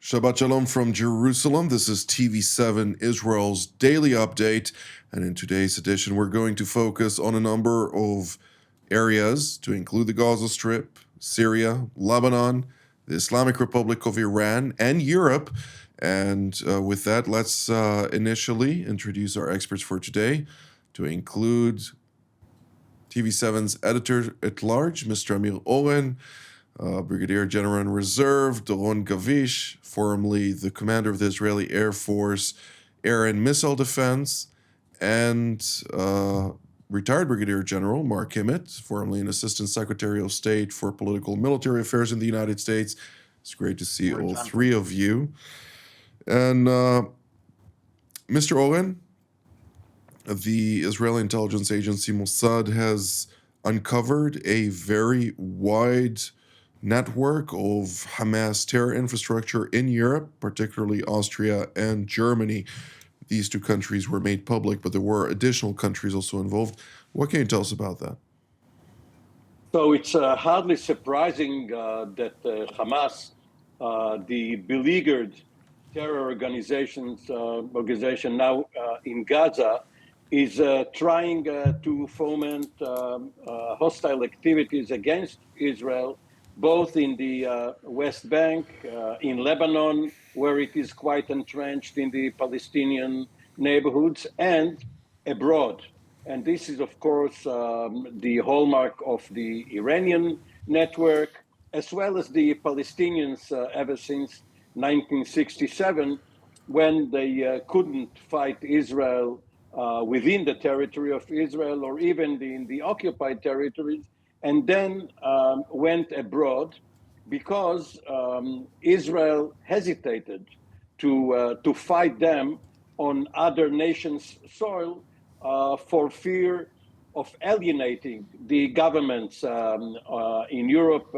Shabbat Shalom from Jerusalem. This is TV7 Israel's daily update. And in today's edition, we're going to focus on a number of areas to include the Gaza Strip, Syria, Lebanon, the Islamic Republic of Iran, and Europe. And with that, let's initially introduce our experts for today, to include TV7's editor-at-large, Mr. Amir Oren, Brigadier General in Reserve, Doron Gavish, formerly the commander of the Israeli Air Force Air and Missile Defense, and retired Brigadier General Mark Emmett, formerly an Assistant Secretary of State for Political and Military Affairs in the United States. It's great to see all three of you. And Mr. Oren, the Israeli intelligence agency Mossad has uncovered a very wide network of Hamas terror infrastructure in Europe, particularly Austria and Germany. These two countries were made public, but there were additional countries also involved. What can you tell us about that? So it's hardly surprising that Hamas, the beleaguered terror organization now in Gaza, is trying to foment hostile activities against Israel, both in the West Bank, in Lebanon, where it is quite entrenched in the Palestinian neighborhoods, and abroad. And this is, of course, the hallmark of the Iranian network, as well as the Palestinians ever since 1967, when they couldn't fight Israel within the territory of Israel or even in the occupied territories, and then went abroad because Israel hesitated to fight them on other nations' soil for fear of alienating the governments in Europe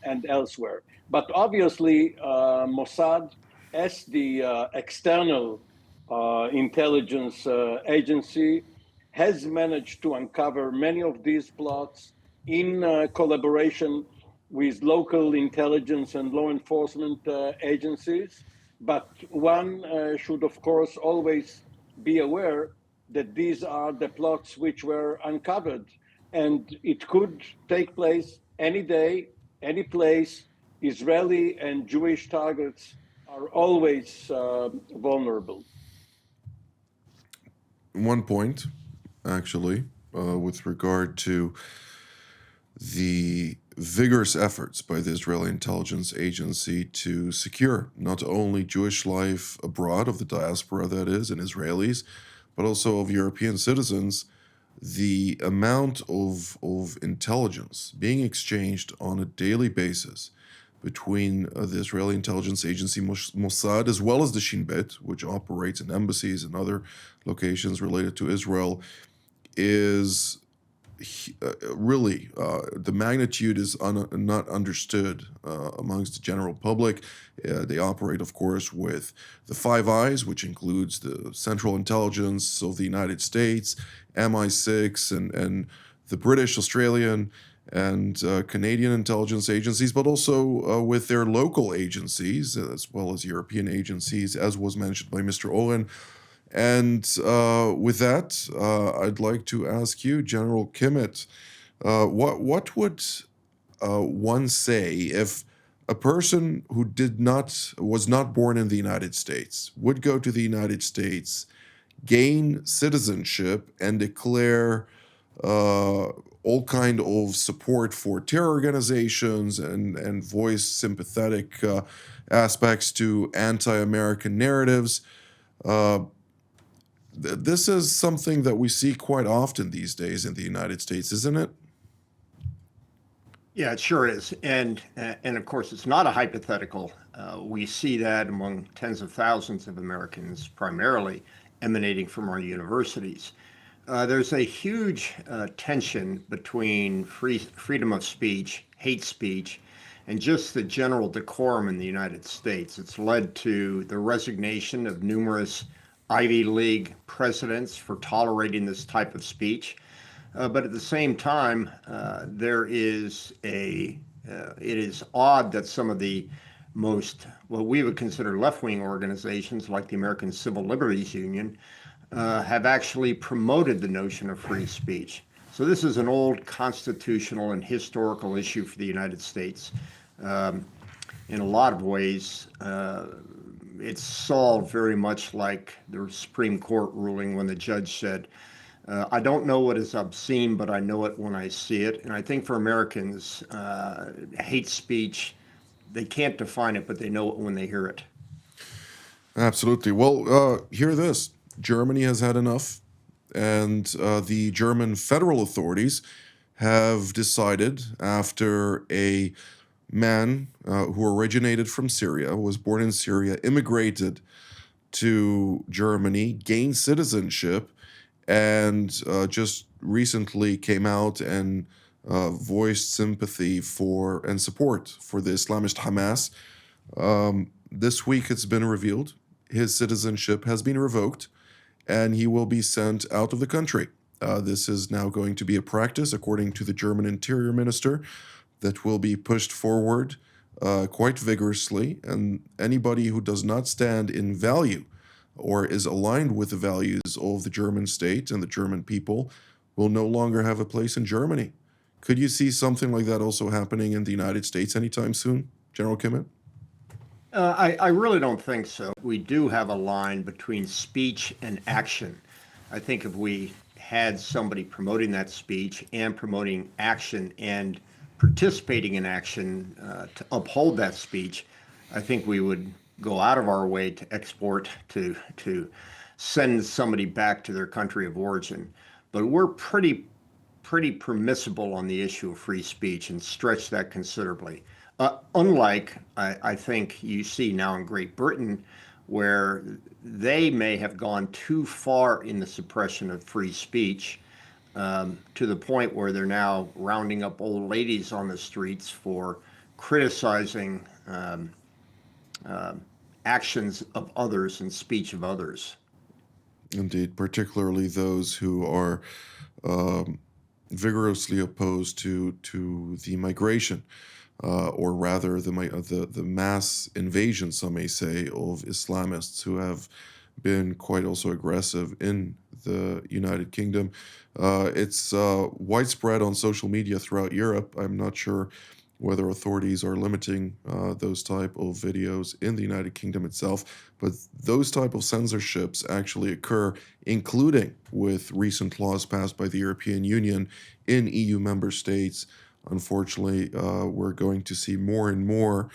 and elsewhere. But obviously, Mossad, as the external intelligence agency, has managed to uncover many of these plots in collaboration with local intelligence and law enforcement agencies. But one should, of course, always be aware that these are the plots which were uncovered, and it could take place any day, any place. Israeli and Jewish targets are always vulnerable. One point, actually, with regard to the vigorous efforts by the Israeli intelligence agency to secure not only Jewish life abroad, of the diaspora that is, and Israelis, but also of European citizens, the amount of intelligence being exchanged on a daily basis between the Israeli intelligence agency Mossad, as well as the Shin Bet, which operates in embassies and other locations related to Israel, is really, the magnitude is not understood amongst the general public. They operate, of course, with the Five Eyes, which includes the Central Intelligence of the United States, MI6, and the British, Australian, and Canadian intelligence agencies, but also with their local agencies, as well as European agencies, as was mentioned by Mr. Oren. And with that, I'd like to ask you, General Kimmett, what would one say if a person who was not born in the United States would go to the United States, gain citizenship, and declare all kind of support for terror organizations and voice sympathetic aspects to anti-American narratives? This is something that we see quite often these days in the United States, isn't it? Yeah, it sure is. And of course, it's not a hypothetical. We see that among tens of thousands of Americans, primarily emanating from our universities. There's a huge tension between freedom of speech, hate speech, and just the general decorum in the United States. It's led to the resignation of numerous Ivy League presidents for tolerating this type of speech. But at the same time, it is odd that some of the most what we would consider left-wing organizations like the American Civil Liberties Union have actually promoted the notion of free speech. So this is an old constitutional and historical issue for the United States. In a lot of ways, it's solved very much like the Supreme Court ruling when the judge said, I don't know what is obscene, but I know it when I see it. And I think for Americans, hate speech, they can't define it, but they know it when they hear it. Absolutely. Well, hear this. Germany has had enough, and the German federal authorities have decided, after a man who originated from Syria, was born in Syria, immigrated to Germany, gained citizenship, and just recently came out and voiced sympathy for and support for the Islamist Hamas. This week it's been revealed his citizenship has been revoked and he will be sent out of the country. This is now going to be a practice, according to the German Interior Minister, that will be pushed forward quite vigorously. And anybody who does not stand in value or is aligned with the values of the German state and the German people will no longer have a place in Germany. Could you see something like that also happening in the United States anytime soon, General Kimmett? I really don't think so. We do have a line between speech and action. I think if we had somebody promoting that speech and promoting action and participating in action to uphold that speech, I think we would go out of our way to export, to send somebody back to their country of origin. But we're pretty permissible on the issue of free speech and stretch that considerably. Unlike, I think, you see now in Great Britain, where they may have gone too far in the suppression of free speech to the point where they're now rounding up old ladies on the streets for criticizing actions of others and speech of others. Indeed, particularly those who are vigorously opposed to the migration, or rather the mass invasion, some may say, of Islamists who have been quite also aggressive in the United Kingdom. It's widespread on social media throughout Europe. I'm not sure whether authorities are limiting those type of videos in the United Kingdom itself, but those type of censorships actually occur, including with recent laws passed by the European Union in EU member states. Unfortunately, we're going to see more and more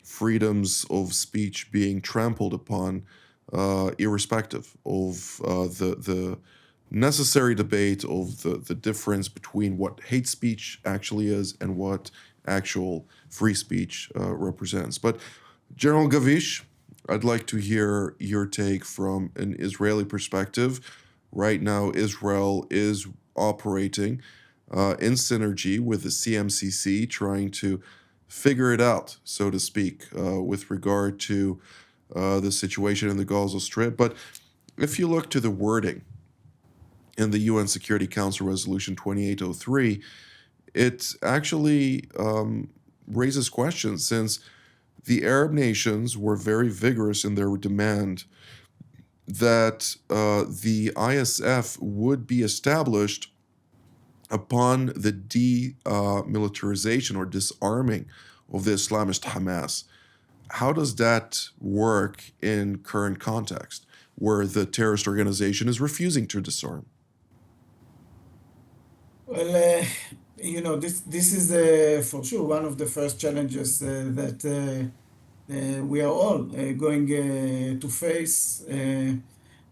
freedoms of speech being trampled upon, irrespective of the necessary debate of the difference between what hate speech actually is and what actual free speech represents. But General Gavish, I'd like to hear your take from an Israeli perspective. Right now, Israel is operating in synergy with the CMCC, trying to figure it out, so to speak, with regard to the situation in the Gaza Strip. But if you look to the wording in the UN Security Council Resolution 2803, it actually raises questions, since the Arab nations were very vigorous in their demand that the ISF would be established upon the demilitarization or disarming of the Islamist Hamas. How does that work in current context, where the terrorist organization is refusing to disarm? Well, this is for sure one of the first challenges that we are all going to face.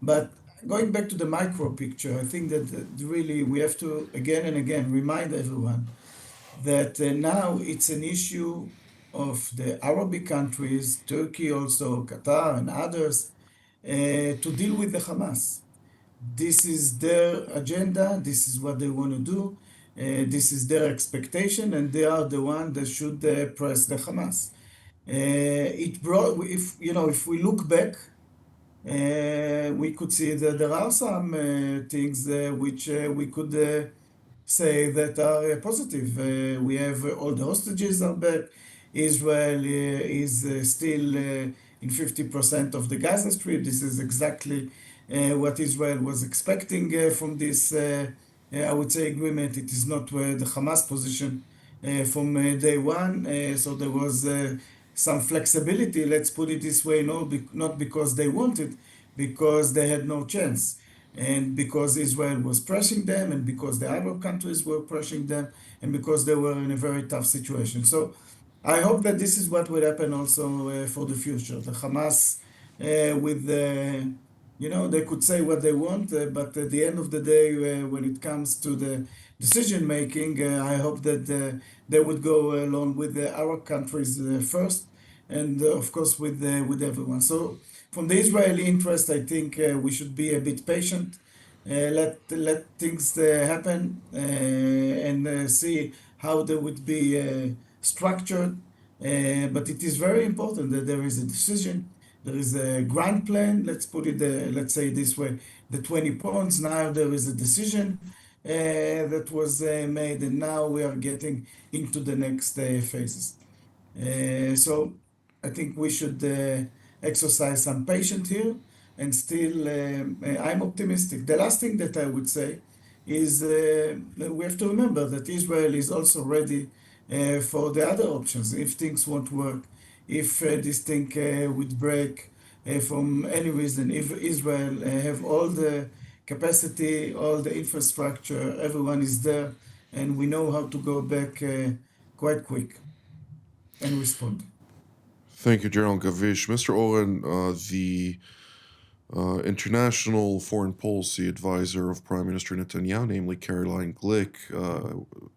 But going back to the micro picture, I think that really we have to again and again remind everyone that now it's an issue of the Arabic countries, Turkey also, Qatar and others, to deal with the Hamas. This is their agenda, this is what they want to do, this is their expectation, and they are the one that should press the Hamas. If we look back, we could see that there are some things which we could say that are positive. We have all the hostages are back. Israel is still in 50% of the Gaza Strip. This is exactly what Israel was expecting from this, I would say, agreement. It is not the Hamas position from day one. So there was some flexibility, let's put it this way, not because they wanted, because they had no chance. And because Israel was pressuring them, and because the Arab countries were pressuring them, and because they were in a very tough situation. So I hope that this is what will happen also for the future. The Hamas, with the, they could say what they want, but at the end of the day, when it comes to the decision making, I hope that they would go along with the Arab countries first, and of course with everyone. So from the Israeli interest, I think we should be a bit patient, let things happen, and see how they would be structured. But it is very important that there is a decision, there is a grand plan. Let's put it, let's say this way, the 20 points. Now there is a decision that was made, and now we are getting into the next phases. So I think we should exercise some patience here, and still I'm optimistic. The last thing that I would say is we have to remember that Israel is also ready for the other options if things won't work, if this thing would break from any reason, if Israel have all the capacity, all the infrastructure, everyone is there, and we know how to go back quite quick and respond. Thank you, General Gavish. Mr. Oren, the international foreign policy advisor of Prime Minister Netanyahu, namely Caroline Glick,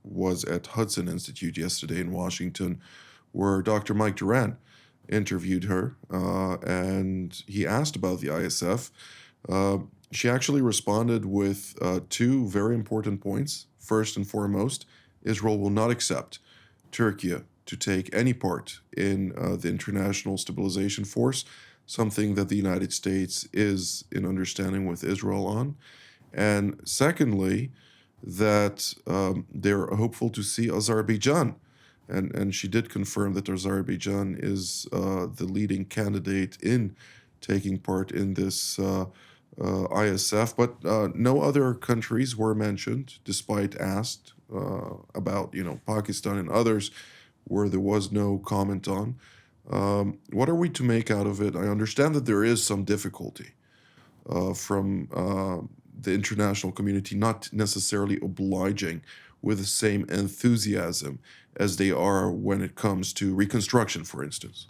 was at Hudson Institute yesterday in Washington, where Dr. Mike Duran interviewed her, and he asked about the ISF. She actually responded with two very important points. First and foremost, Israel will not accept Turkey to take any part in the International Stabilization Force, something that the United States is in understanding with Israel on. And secondly, that they're hopeful to see Azerbaijan. And she did confirm that Azerbaijan is the leading candidate in taking part in this ISF, but no other countries were mentioned, despite asked about, Pakistan and others, where there was no comment on. What are we to make out of it? I understand that there is some difficulty from the international community not necessarily obliging with the same enthusiasm as they are when it comes to reconstruction, for instance.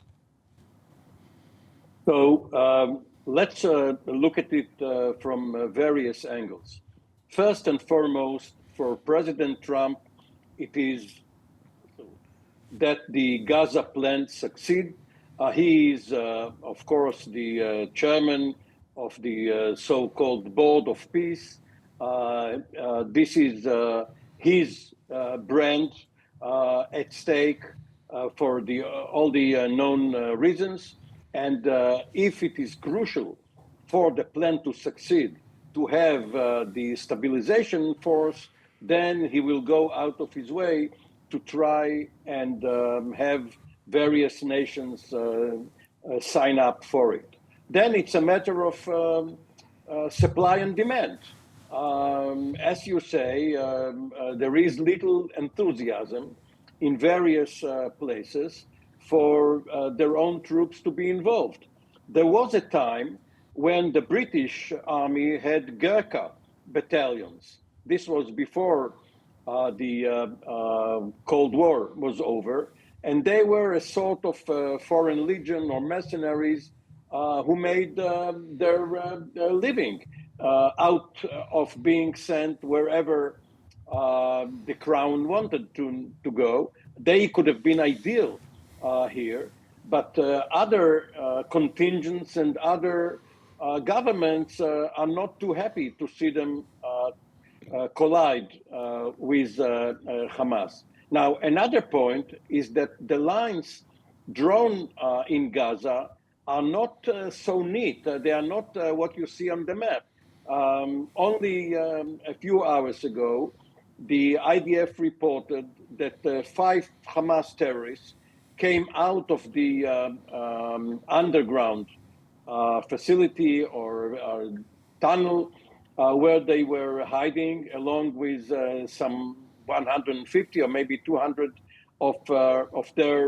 So let's look at it from various angles. First and foremost, for President Trump, it is that the Gaza plan succeed. He is, of course, the chairman of the so-called Board of Peace. This is his brand at stake for all the known reasons. And if it is crucial for the plan to succeed, to have the stabilization force, then he will go out of his way to try and have various nations sign up for it. Then it's a matter of supply and demand. As you say, there is little enthusiasm in various places for their own troops to be involved. There was a time when the British Army had Gurkha battalions. This was before the Cold War was over, and they were a sort of foreign legion or mercenaries who made their living out of being sent wherever the crown wanted to go. They could have been ideal here, but other contingents and other governments are not too happy to see them collide with Hamas. Now, another point is that the lines drawn in Gaza are not so neat. They are not what you see on the map. Only a few hours ago, the IDF reported that 5 Hamas terrorists came out of the underground facility or tunnel where they were hiding, along with some 150 or maybe 200 of their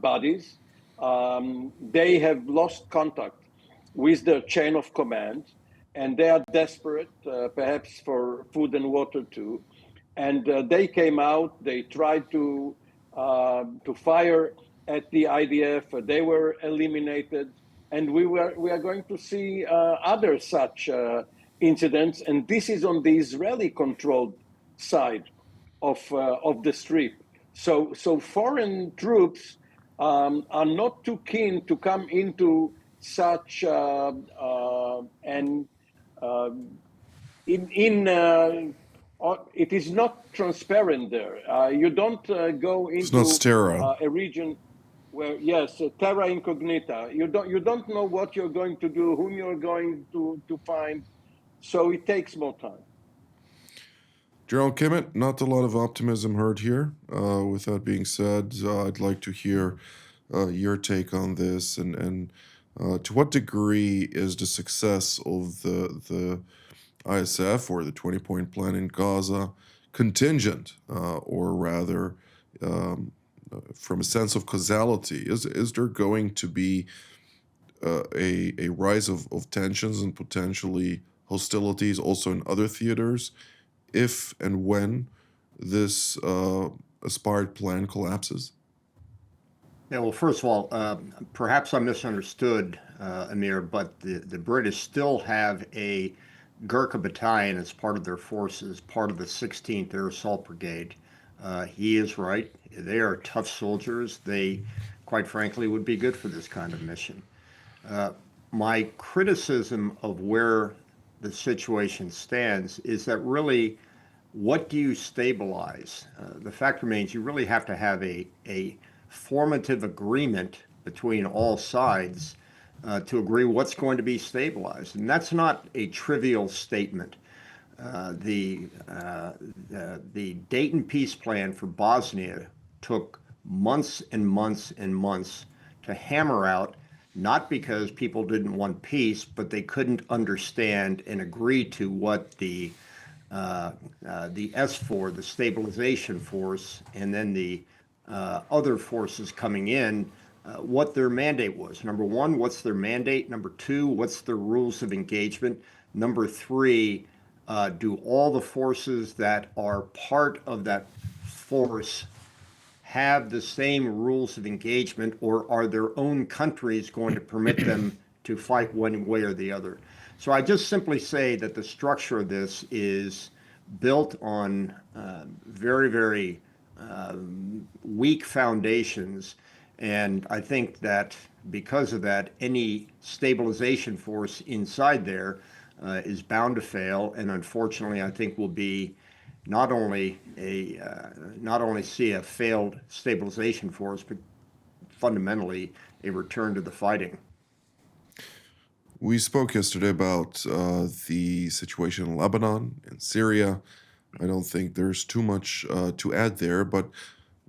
bodies. They have lost contact with their chain of command, and they are desperate, perhaps for food and water too. And they came out. They tried to fire at the IDF. They were eliminated, and we are going to see other such incidents. And this is on the Israeli-controlled side of the strip. So foreign troops are not too keen to come into such and it is not transparent there. You don't go It's not into sterile. a region where, yes, terra incognita. You don't know what you're going to do, whom you're going to find. So it takes more time. General Kimmett, not a lot of optimism heard here. With that being said, I'd like to hear your take on this, and to what degree is the success of the ISF or the 20-point plan in Gaza contingent, or rather, from a sense of causality? Is there going to be a rise of tensions and potentially hostilities also in other theaters if and when this aspired plan collapses? Yeah, well, first of all, perhaps I misunderstood, Amir, but the British still have a Gurkha battalion as part of their forces, part of the 16th Air Assault Brigade. He is right. They are tough soldiers. They, quite frankly, would be good for this kind of mission. My criticism of where the situation stands is that really, what do you stabilize? The fact remains you really have to have a formative agreement between all sides to agree what's going to be stabilized. And that's not a trivial statement. The Dayton peace plan for Bosnia took months and months and months to hammer out, not because people didn't want peace, but they couldn't understand and agree to what the S4, the stabilization force, and then the other forces coming in, what their mandate was. Number one, what's their mandate? Number two, what's their rules of engagement? Number three, do all the forces that are part of that force have the same rules of engagement, or are their own countries going to permit them to fight one way or the other? So I just simply say that the structure of this is built on very, very weak foundations. And I think that because of that, any stabilization force inside there is bound to fail. And unfortunately, I think will be not only see a failed stabilization force, but fundamentally a return to the fighting. We spoke yesterday about the situation in Lebanon and Syria. I don't think there's too much to add there, but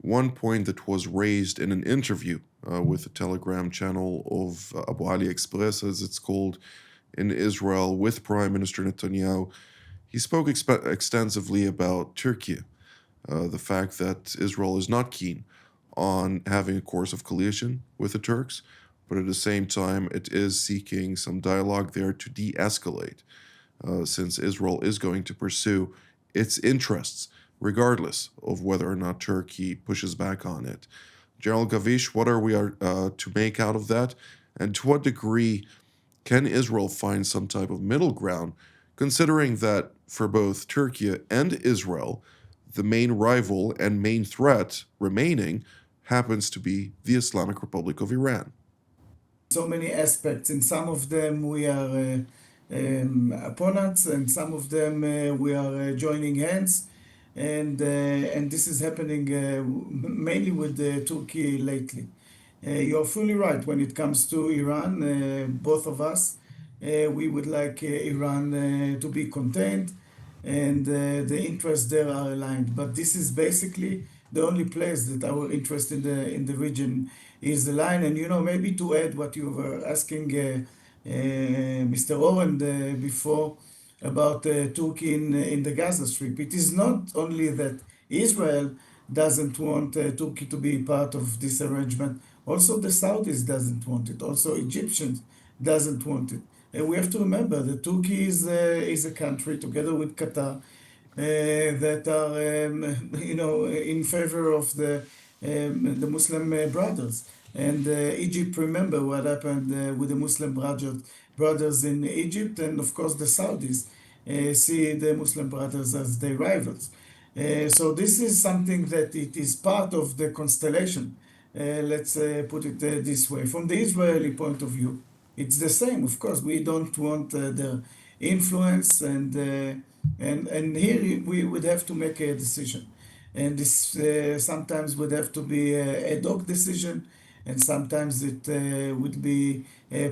one point that was raised in an interview with the Telegram channel of Abu Ali Express, as it's called, in Israel with Prime Minister Netanyahu, he spoke extensively about Turkey, the fact that Israel is not keen on having a course of coalition with the Turks, but at the same time, it is seeking some dialogue there to de-escalate, since Israel is going to pursue its interests, regardless of whether or not Turkey pushes back on it. General Gavish, what are we to make out of that? And to what degree can Israel find some type of middle ground, considering that for both Turkey and Israel, the main rival and main threat remaining happens to be the Islamic Republic of Iran? So many aspects. In some of them we are opponents, and some of them we are joining hands. And this is happening mainly with Turkey lately. You're fully right when it comes to Iran. Both of us, we would like Iran to be contained, and the interests there are aligned. But this is basically the only place that our interest in the region is aligned. And maybe to add what you were asking Mr. Owen before about Turkey in the Gaza Strip. It is not only that Israel doesn't want Turkey to be part of this arrangement. Also, the Saudis doesn't want it. Also, Egyptians doesn't want it. And we have to remember that Turkey is a country, together with Qatar, that are in favor of the Muslim brothers. And Egypt, remember what happened with the Muslim brothers in Egypt, and of course the Saudis see the Muslim brothers as their rivals. So this is something that it is part of the constellation. Let's put it this way. From the Israeli point of view, it's the same. Of course, we don't want their influence, and here we would have to make a decision. And this sometimes would have to be a ad hoc decision, and sometimes it would be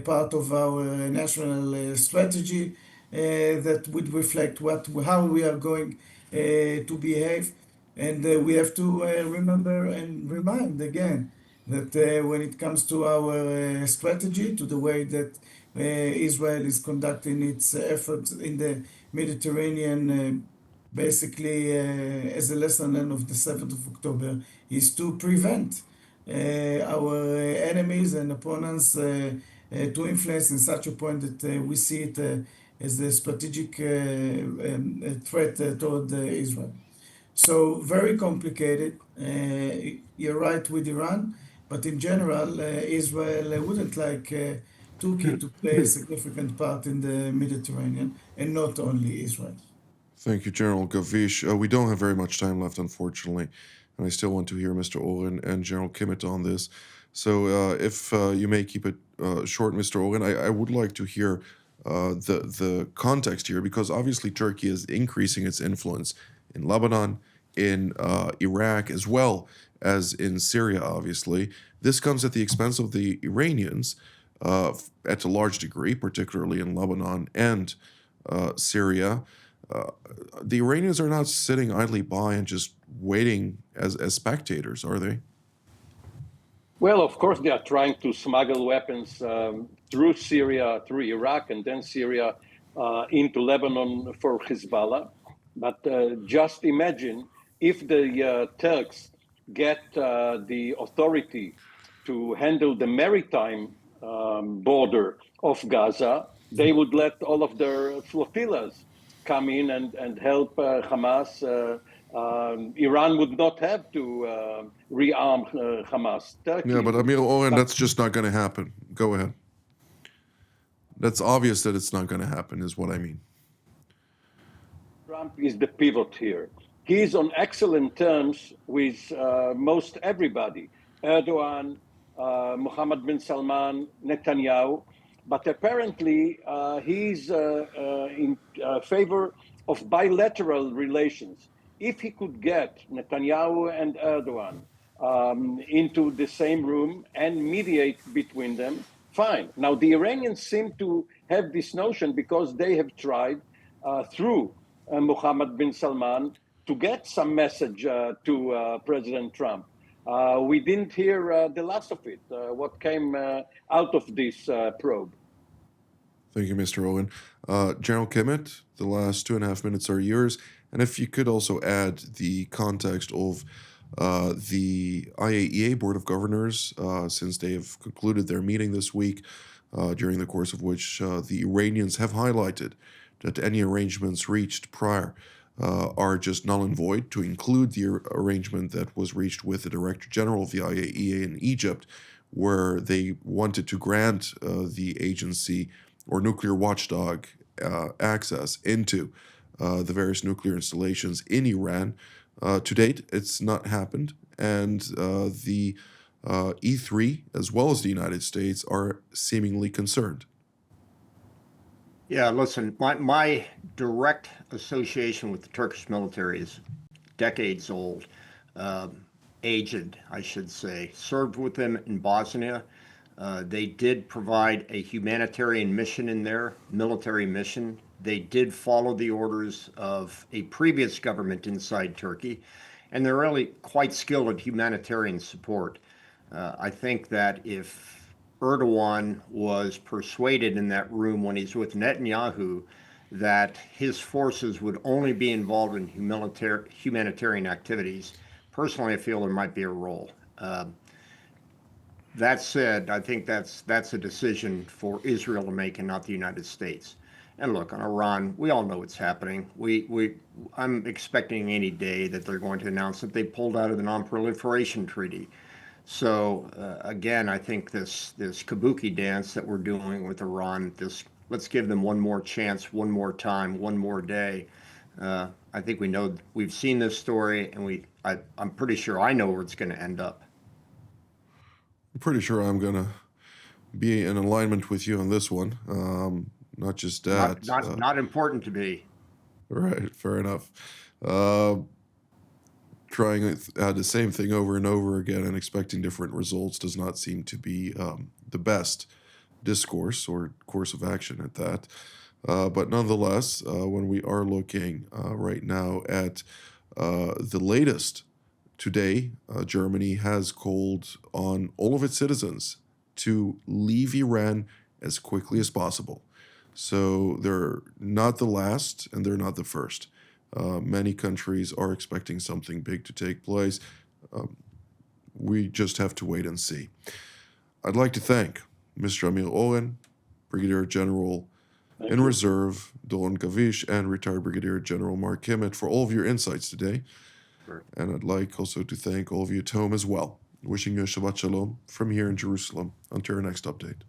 part of our national strategy that would reflect how we are going to behave. And we have to remember and remind again that when it comes to our strategy, to the way that Israel is conducting its efforts in the Mediterranean, basically as a lesson learned of the 7th of October, is to prevent our enemies and opponents to influence in such a point that we see it as a strategic threat toward Israel. So very complicated. You're right with Iran, but in general, Israel wouldn't like Turkey to play a significant part in the Mediterranean, and not only Israel. Thank you, General Gavish. We don't have very much time left, unfortunately, and I still want to hear Mr. Oren and General Kimmett on this. So, if you may keep it short, Mr. Oren, I would like to hear the context here, because obviously Turkey is increasing its influence in Lebanon, in Iraq, as well as in Syria, obviously. This comes at the expense of the Iranians at a large degree, particularly in Lebanon and Syria. The Iranians are not sitting idly by and just waiting as spectators, are they? Well, of course, they are trying to smuggle weapons through Syria, through Iraq, and then Syria into Lebanon for Hezbollah. But just imagine if the Turks get the authority to handle the maritime border of Gaza, they would let all of their flotillas come in and help Hamas. Iran would not have to rearm Hamas. Turkey Yeah, but Amir Oren, but that's just not going to happen. Go ahead. That's obvious that it's not going to happen, is what I mean. Trump is the pivot here. He is on excellent terms with most everybody. Erdogan, Mohammed bin Salman, Netanyahu. But apparently, he's in favor of bilateral relations. If he could get Netanyahu and Erdogan into the same room and mediate between them, fine. Now, the Iranians seem to have this notion because they have tried through Mohammed bin Salman to get some message to President Trump. We didn't hear the last of it, what came out of this probe. Thank you, Mr. Owen. General Kimmett, the last 2.5 minutes are yours. And if you could also add the context of the IAEA Board of Governors, since they have concluded their meeting this week, during the course of which the Iranians have highlighted that any arrangements reached prior are just null and void, to include the arrangement that was reached with the Director General of the IAEA in Egypt, where they wanted to grant the agency or nuclear watchdog access into the various nuclear installations in Iran. To date, it's not happened, and the E3, as well as the United States, are seemingly concerned. Yeah, listen, my direct association with the Turkish military is decades old, aged, I should say. Served with them in Bosnia. They did provide a humanitarian mission in there, military mission. They did follow the orders of a previous government inside Turkey. and they're really quite skilled at humanitarian support. I think that if Erdogan was persuaded in that room when he's with Netanyahu that his forces would only be involved in humanitarian activities, personally, I feel there might be a role. That said, I think that's a decision for Israel to make and not the United States. And look, on Iran, we all know what's happening. I'm expecting any day that they're going to announce that they pulled out of the Non-Proliferation Treaty. So again, I think this kabuki dance that we're doing with Iran, let's give them one more chance, one more time, one more day. I think we've seen this story, and I'm pretty sure I know where it's going to end up. I'm pretty sure I'm going to be in alignment with you on this one. Not just that. Not important to be. Right, fair enough. Trying the same thing over and over again and expecting different results does not seem to be the best discourse or course of action at that. But nonetheless, when we are looking right now at the latest, today, Germany has called on all of its citizens to leave Iran as quickly as possible. So they're not the last and they're not the first. Many countries are expecting something big to take place. We just have to wait and see. I'd like to thank Mr. Amir Oren, Brigadier General in Reserve Doron Gavish, and retired Brigadier General Mark Kimmett for all of your insights today. Sure. And I'd like also to thank all of you at home as well. Wishing you a Shabbat Shalom from here in Jerusalem. Until our next update.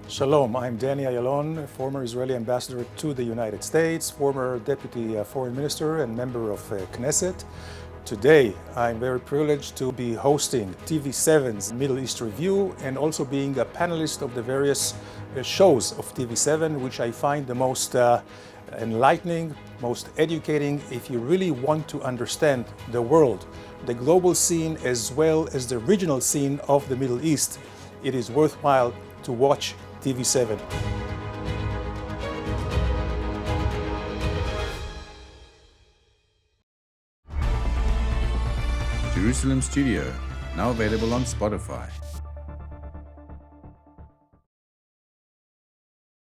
Shalom, I'm Danny Ayalon, former Israeli ambassador to the United States, former deputy foreign minister and member of Knesset. Today, I'm very privileged to be hosting TV7's Middle East Review and also being a panelist of the various shows of TV7, which I find the most enlightening, most educating if you really want to understand the world, the global scene as well as the regional scene of the Middle East. It is worthwhile to watch TV7. Jerusalem Studio, now available on Spotify.